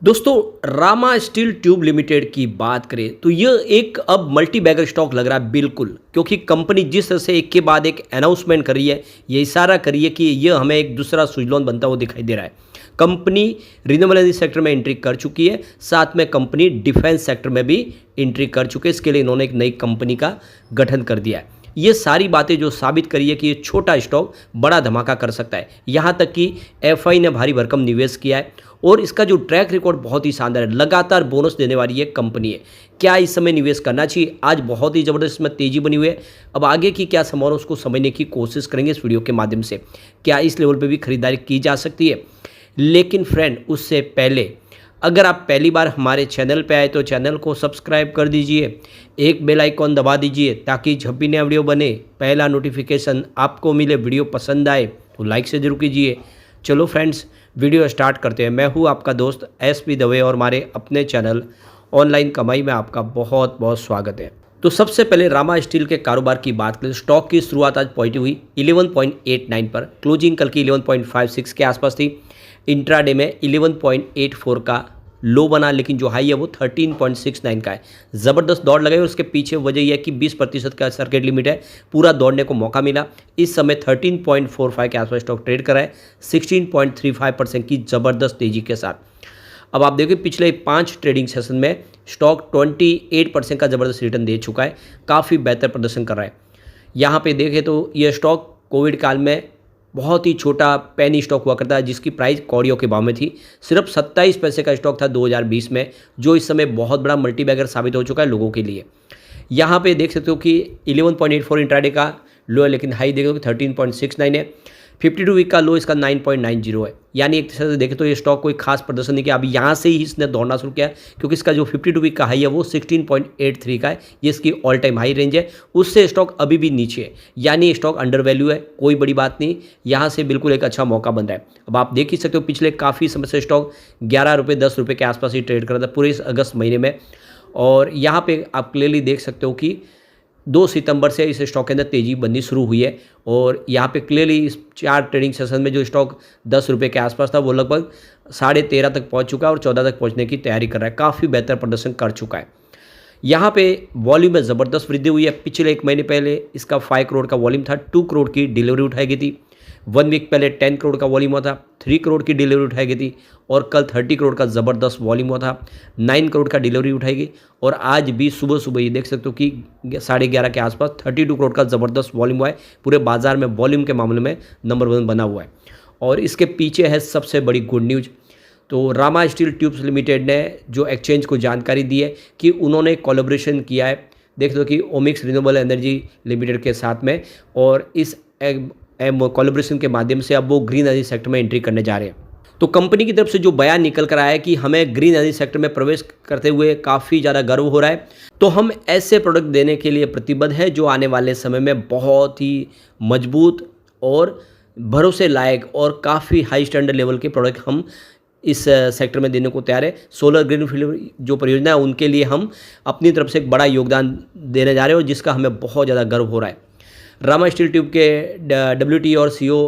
दोस्तों, Rama steel tube limited की बात करें तो यह एक अब मल्टी बैगर स्टॉक लग रहा है बिल्कुल, क्योंकि कंपनी जिस तरह से एक के बाद एक अनाउंसमेंट कर रही है, ये इशारा कर रही है कि यह हमें एक दूसरा सुजलॉन बनता हुआ दिखाई दे रहा है। कंपनी रिन्यूएबल एनर्जी सेक्टर में एंट्री कर चुकी है, साथ में कंपनी डिफेंस सेक्टर में भी एंट्री कर चुकी है। इसके लिए इन्होंने एक नई कंपनी का गठन कर दिया है। ये सारी बातें जो साबित करी है कि ये छोटा स्टॉक बड़ा धमाका कर सकता है। यहाँ तक कि एफआई ने भारी भरकम निवेश किया है और इसका जो ट्रैक रिकॉर्ड बहुत ही शानदार है। लगातार बोनस देने वाली ये कंपनी है। क्या इस समय निवेश करना चाहिए? आज बहुत ही ज़बरदस्त इसमें तेज़ी बनी हुई है। अब आगे की क्या संभावना उसको समझने की कोशिश करेंगे इस वीडियो के माध्यम से। क्या इस लेवल पर भी खरीदारी की जा सकती है? लेकिन फ्रेंड, उससे पहले अगर आप पहली बार हमारे चैनल पे आए तो चैनल को सब्सक्राइब कर दीजिए, एक बेल आइकॉन दबा दीजिए ताकि जब भी नया वीडियो बने पहला नोटिफिकेशन आपको मिले। वीडियो पसंद आए तो लाइक से जरूर कीजिए। चलो फ्रेंड्स, वीडियो स्टार्ट करते हैं। मैं हूँ आपका दोस्त एसपी दवे और हमारे अपने चैनल ऑनलाइन कमाई में आपका बहुत बहुत स्वागत है। तो सबसे पहले रामा स्टील के कारोबार की बात करें। स्टॉक की शुरुआत आज पॉजिटिव हुई 11.89 पर, क्लोजिंग कल की 11.56 के आसपास थी। इंट्राडे में 11.84 का लो बना, लेकिन जो हाई है वो 13.69 का है। ज़बरदस्त दौड़ लगाई और उसके पीछे वजह यह है कि 20% का सर्किट लिमिट है, पूरा दौड़ने को मौका मिला। इस समय 13.45 के आसपास स्टॉक ट्रेड कर रहा है 16.35% की ज़बरदस्त तेज़ी के साथ। अब आप देखिए पिछले 5 ट्रेडिंग सेशन में स्टॉक 28% का ज़बरदस्त रिटर्न दे चुका है, काफ़ी बेहतर प्रदर्शन कर रहा है। यहाँ पे देखें तो ये स्टॉक कोविड काल में बहुत ही छोटा पेनी स्टॉक हुआ करता है, जिसकी प्राइस कौड़ियों के भाव में थी। सिर्फ 27 पैसे का स्टॉक था 2020 में, जो इस समय बहुत बड़ा मल्टीबैगर साबित हो चुका है लोगों के लिए। यहाँ पे देख सकते हो कि 11.84 इंट्राडे का लो है, लेकिन हाई देखो कि 13.69 है। 52 वीक का लो इसका 9.90 है। यानी एक तरह से देखें तो ये स्टॉक कोई खास प्रदर्शन नहीं किया। अभी यहाँ से ही इसने दौड़ना शुरू किया, क्योंकि इसका जो 52 वीक का हाई है वो 16.83 का है। ये इसकी ऑल टाइम हाई रेंज है। उससे स्टॉक अभी भी नीचे है, यानी स्टॉक अंडर वैल्यू है। कोई बड़ी बात नहीं, यहाँ से बिल्कुल एक अच्छा मौका बन रहा है। अब आप देख ही सकते हो पिछले काफ़ी समय से स्टॉक 11 रुपये 10 रुपये के आसपास ही ट्रेड कर रहा था पूरे इस अगस्त महीने में। और यहाँ पे आप क्लियरली देख सकते हो कि 2 सितंबर से इस स्टॉक के अंदर तेज़ी बननी शुरू हुई है। और यहाँ पे क्लियरली इस 4 ट्रेडिंग सेशन में जो स्टॉक 10 रुपये के आसपास था वो लगभग 13.5 तक पहुँच चुका है और 14 तक पहुँचने की तैयारी कर रहा है। काफ़ी बेहतर प्रदर्शन कर चुका है। यहाँ पे वॉल्यूम में ज़बरदस्त वृद्धि हुई है। पिछले 1 महीने पहले इसका 5 करोड़ का वॉल्यूम था, 2 करोड़ की डिलीवरी उठाई गई थी। 1 वीक पहले 10 करोड़ का वॉल्यूम हुआ था, 3 करोड़ की डिलीवरी उठाई गई थी। और कल 30 करोड़ का ज़बरदस्त वॉल्यूम हुआ था, 9 करोड़ का डिलीवरी उठाई गई। और आज भी सुबह सुबह ये देख सकते हो कि 11:30 के आसपास 32 करोड़ का ज़बरदस्त वॉल्यूम हुआ है। पूरे बाजार में वॉल्यूम के मामले में नंबर 1 बना हुआ है। और इसके पीछे है सबसे बड़ी गुड न्यूज़। तो रामा स्टील ट्यूब्स लिमिटेड ने जो एक्सचेंज को जानकारी दी है कि उन्होंने कोलैबोरेशन किया है, देख दो कि ओमिक्स रिन्यूएबल एनर्जी लिमिटेड के साथ में। और इस कोलैबोरेशन के माध्यम से अब वो ग्रीन एनर्जी सेक्टर में एंट्री करने जा रहे हैं। तो कंपनी की तरफ से जो बयान निकल कर आया है कि हमें ग्रीन एनर्जी सेक्टर में प्रवेश करते हुए काफ़ी ज़्यादा गर्व हो रहा है। तो हम ऐसे प्रोडक्ट देने के लिए प्रतिबद्ध है जो आने वाले समय में बहुत ही मजबूत और भरोसे लायक और काफ़ी हाई स्टैंडर्ड लेवल के प्रोडक्ट हम इस सेक्टर में देने को तैयार है। सोलर ग्रीनफील्ड जो परियोजना है उनके लिए हम अपनी तरफ से एक बड़ा योगदान देने जा रहे हैं और जिसका हमें बहुत ज़्यादा गर्व हो रहा है। रामा स्टील ट्यूब के WT और CEO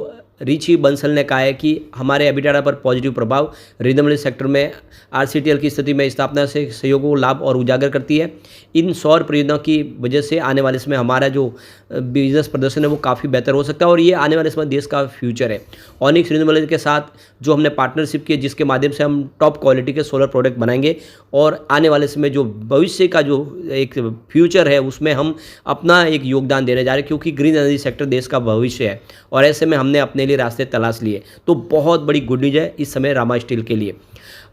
रिची बंसल ने कहा है कि हमारे एबिटाडा पर पॉजिटिव प्रभाव रिन्यूएबल सेक्टर में RCTL की स्थिति में स्थापना से सहयोग को लाभ और उजागर करती है। इन सौर परियोजनाओं की वजह से आने वाले समय हमारा जो बिजनेस प्रदर्शन है वो काफ़ी बेहतर हो सकता है और ये आने वाले समय देश का फ्यूचर है। ऑनिक्स रिन्यूएबल के साथ जो हमने पार्टनरशिप की है, जिसके माध्यम से हम टॉप क्वालिटी के सोलर प्रोडक्ट बनाएंगे और आने वाले समय जो भविष्य का जो एक फ्यूचर है उसमें हम अपना एक योगदान देने जा रहे हैं, क्योंकि ग्रीन एनर्जी सेक्टर देश का भविष्य है और ऐसे में हमने अपने लिए रास्ते तलाश लिए। तो बहुत बड़ी गुड न्यूज़ है इस समय रामा स्टील के लिए।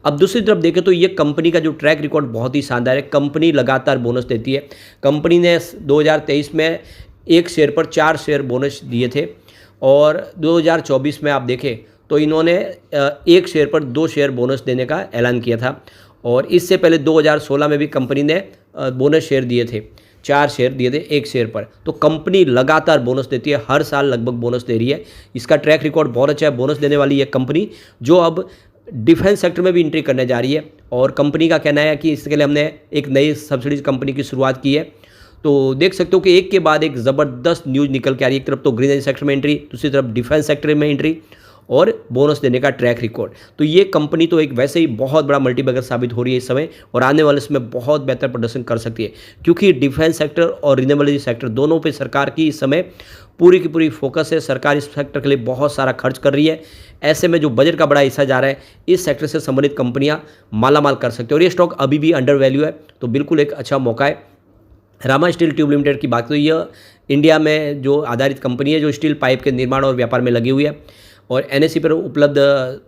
अब दूसरी तरफ देखें तो ये कंपनी का जो ट्रैक रिकॉर्ड बहुत ही शानदार है। कंपनी लगातार बोनस देती है। कंपनी ने 2023 में 1 शेयर पर 4 शेयर बोनस दिए थे और 2024 में आप देखें तो इन्होंने 1 शेयर पर 2 शेयर बोनस देने का ऐलान किया था। और इससे पहले 2016 में भी कंपनी ने बोनस शेयर दिए थे, 4 शेयर दिए थे 1 शेयर पर। तो कंपनी लगातार बोनस देती है, हर साल लगभग बोनस दे रही है। इसका ट्रैक रिकॉर्ड बहुत अच्छा है। बोनस देने वाली ये कंपनी जो अब डिफेंस सेक्टर में भी एंट्री करने जा रही है और कंपनी का कहना है कि इसके लिए हमने एक नई सब्सिडीज कंपनी की शुरुआत की है। तो देख सकते हो कि एक के बाद एक ज़बरदस्त न्यूज़ निकल के आ रही है। एक तरफ तो ग्रीन एनर्जी सेक्टर में एंट्री, दूसरी तरफ डिफेंस सेक्टर में एंट्री और बोनस देने का ट्रैक रिकॉर्ड। तो ये कंपनी तो एक वैसे ही बहुत बड़ा मल्टीबैगर साबित हो रही है इस समय और आने वाले समय बहुत बेहतर प्रदर्शन कर सकती है, क्योंकि डिफेंस सेक्टर और रिन्यूएबल एनर्जी सेक्टर दोनों पे सरकार की इस समय पूरी की पूरी फोकस है। सरकार इस सेक्टर के लिए बहुत सारा खर्च कर रही है। ऐसे में जो बजट का बड़ा हिस्सा जा रहा है, इस सेक्टर से संबंधित कंपनियां मालामाल कर सकती है और ये स्टॉक अभी भी अंडर वैल्यू है, तो बिल्कुल एक अच्छा मौका है। रामा स्टील ट्यूब लिमिटेड की बात करें, यह इंडिया में जो आधारित कंपनी है जो स्टील पाइप के निर्माण और व्यापार में लगी हुई है और एनएसई पर उपलब्ध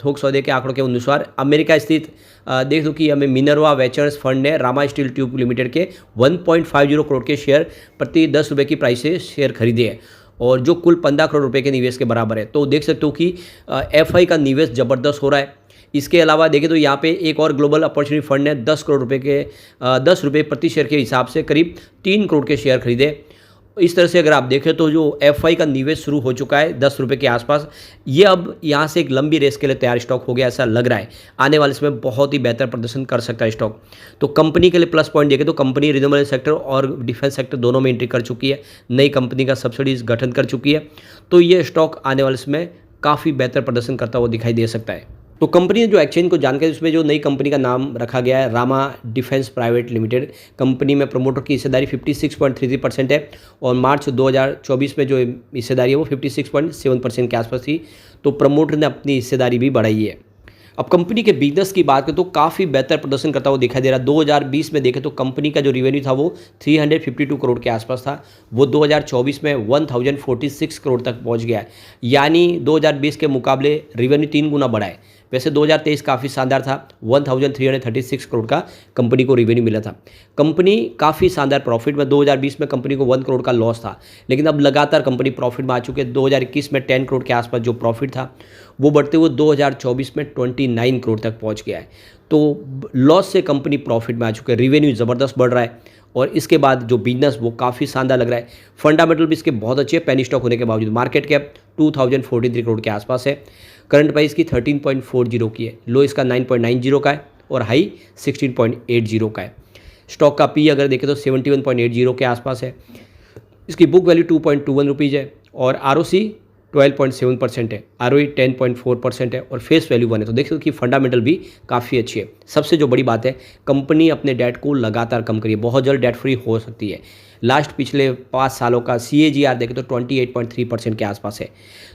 थोक सौदे के आंकड़ों के अनुसार अमेरिका स्थित देख दो कि हमें मिनर्वा वेंचर्स फंड ने रामा स्टील ट्यूब लिमिटेड के 1.50 करोड़ के शेयर प्रति 10 रुपये की प्राइस से शेयर खरीदे हैं और जो कुल 15 करोड़ रुपए के निवेश के बराबर है। तो देख सकते हो कि एफआई का निवेश ज़बरदस्त हो रहा है। इसके अलावा देखें तो यहाँ पे एक और ग्लोबल अपॉर्चुनिटी फंड ने 10 करोड़ रुपए के 10 रुपये प्रति शेयर के हिसाब से करीब 3 करोड़ के शेयर खरीदे। इस तरह से अगर आप देखें तो जो एफआई का निवेश शुरू हो चुका है 10 रुपये के आसपास, ये अब यहाँ से एक लंबी रेस के लिए तैयार स्टॉक हो गया ऐसा लग रहा है। आने वाले समय बहुत ही बेहतर प्रदर्शन कर सकता है स्टॉक। तो कंपनी के लिए प्लस पॉइंट देखें तो कंपनी रिन्यूएबल सेक्टर और डिफेंस सेक्टर दोनों में एंट्री कर चुकी है, नई कंपनी का सब्सिडीज गठन कर चुकी है, तो ये स्टॉक आने वाले समय काफ़ी बेहतर प्रदर्शन करता हुआ दिखाई दे सकता है। तो कंपनी ने जो एक्सचेंज को जानकारी उसमें जो नई कंपनी का नाम रखा गया है Rama defence private limited. Company में प्रमोटर की हिस्सेदारी 56.33% है और मार्च 2024 में जो हिस्सेदारी है वो 56.7% के आसपास थी। तो प्रमोटर ने अपनी हिस्सेदारी भी बढ़ाई है। अब कंपनी के बिजनेस की बात करें तो काफ़ी बेहतर प्रदर्शन करता हुआ दिखाई दे रहा है। 2020 में देखें तो कंपनी का जो रेवेन्यू था वो 352 करोड़ के आसपास था, वो 2024 में 1046 करोड़ तक पहुंच गया है, यानी 2020 के मुकाबले रेवेन्यू 3 गुना बढ़ा है। वैसे 2023 काफ़ी शानदार था, 1336 करोड़ का कंपनी को रेवेन्यू मिला था। कंपनी काफ़ी शानदार प्रॉफिट में, 2020 में कंपनी को 1 करोड़ का लॉस था, लेकिन अब लगातार कंपनी प्रॉफिट में आ चुके हैं। 2021 में 10 करोड़ के आसपास जो प्रॉफिट था वो बढ़ते हुए 2024 में 29 करोड़ तक पहुंच गया है। तो लॉस से कंपनी प्रॉफिट में आ चुके हैं, रेवेन्यू ज़बरदस्त बढ़ रहा है और इसके बाद जो बिजनेस वो काफ़ी शानदार लग रहा है। फंडामेंटल भी इसके बहुत अच्छे हैं, पेनी स्टॉक होने के बावजूद। मार्केट कैप 2043 करोड़ के आसपास है, करंट प्राइस की 13.40 की है, लो इसका 9.90 का है और हाई 16.80 का है। स्टॉक का पी अगर देखें तो 71.80 के आसपास है। इसकी बुक वैल्यू 2.21 रुपीज़ है और आरओसी 12.7% है, आरओई 10.4% है और फेस वैल्यू 1 है। तो देखो कि फंडामेंटल भी काफ़ी अच्छी है। सबसे जो बड़ी बात है, कंपनी अपने डेट को लगातार कम करिए, बहुत जल्द डेट फ्री हो सकती है। लास्ट पिछले 5 सालों का CAGR देखें तो 28.3% के आसपास है।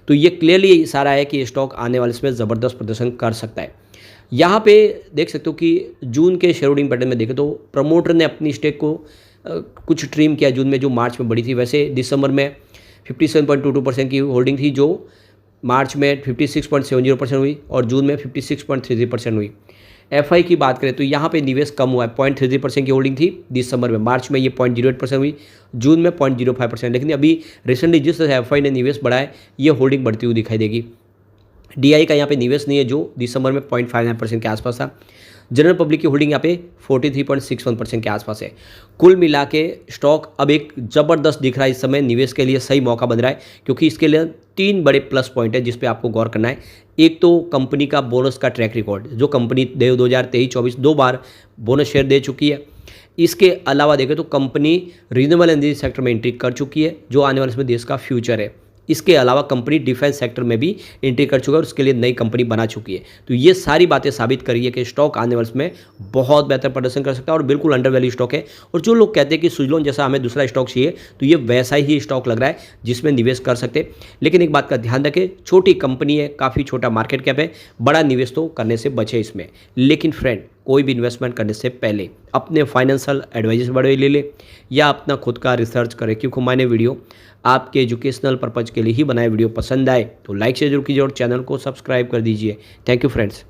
तो ये क्लियरली इशारा है कि स्टॉक आने वाले समय ज़बरदस्त प्रदर्शन कर सकता है। यहाँ पे देख सकते हो कि जून के शेयर होल्डिंग पैटर्न में देखें तो प्रमोटर ने अपनी स्टेक को कुछ ट्रिम किया जून में, जो मार्च में बढ़ी थी। वैसे दिसंबर में 57.22% की होल्डिंग थी, जो मार्च में 56.70% हुई और जून में 56.33% हुई। एफआई की बात करें तो यहाँ पे निवेश कम हुआ है, 0.33% की होल्डिंग थी दिसंबर में, मार्च में ये 0.08% हुई, जून में 0.05%। लेकिन अभी रिसेंटली जिस तरह एफआई ने निवेश बढ़ाया है, ये होल्डिंग बढ़ती हुई दिखाई देगी। डीआई का यहाँ पे निवेश नहीं है, जो दिसंबर में 0.59% के आसपास था। जनरल पब्लिक की होल्डिंग यहाँ पे 43.61% के आसपास है। कुल मिला के स्टॉक अब एक ज़बरदस्त दिख रहा है, इस समय निवेश के लिए सही मौका बन रहा है, क्योंकि इसके लिए 3 बड़े प्लस पॉइंट है जिस पे आपको गौर करना है। एक तो कंपनी का बोनस का ट्रैक रिकॉर्ड, जो कंपनी 2023-24 2 बार बोनस शेयर दे चुकी है। इसके अलावा देखें तो कंपनी रिन्यूएबल एनर्जी सेक्टर में एंट्री कर चुकी है, जो आने वाले समय देश का फ्यूचर है। इसके अलावा कंपनी डिफेंस सेक्टर में भी एंट्री कर चुका है और उसके लिए नई कंपनी बना चुकी है। तो ये सारी बातें साबित कर रही है कि स्टॉक आने वाले में बहुत बेहतर प्रदर्शन कर सकता है और बिल्कुल अंडर वैल्यू स्टॉक है। और जो लोग कहते हैं कि सुजलॉन जैसा हमें दूसरा स्टॉक चाहिए, तो ये वैसा ही स्टॉक लग रहा है जिसमें निवेश कर सकते। लेकिन एक बात का ध्यान रखें, छोटी कंपनी है, काफ़ी छोटा मार्केट कैप है, बड़ा निवेश तो करने से बचे इसमें। लेकिन फ्रेंड, कोई भी इन्वेस्टमेंट करने से पहले अपने फाइनेंशियल एडवाइजर बड़े ले ले या अपना खुद का रिसर्च करें, क्योंकि मैंने वीडियो आपके एजुकेशनल पर्पज़ के लिए ही बनाए। वीडियो पसंद आए तो लाइक से जरूर कीजिए और चैनल को सब्सक्राइब कर दीजिए। Thank you friends.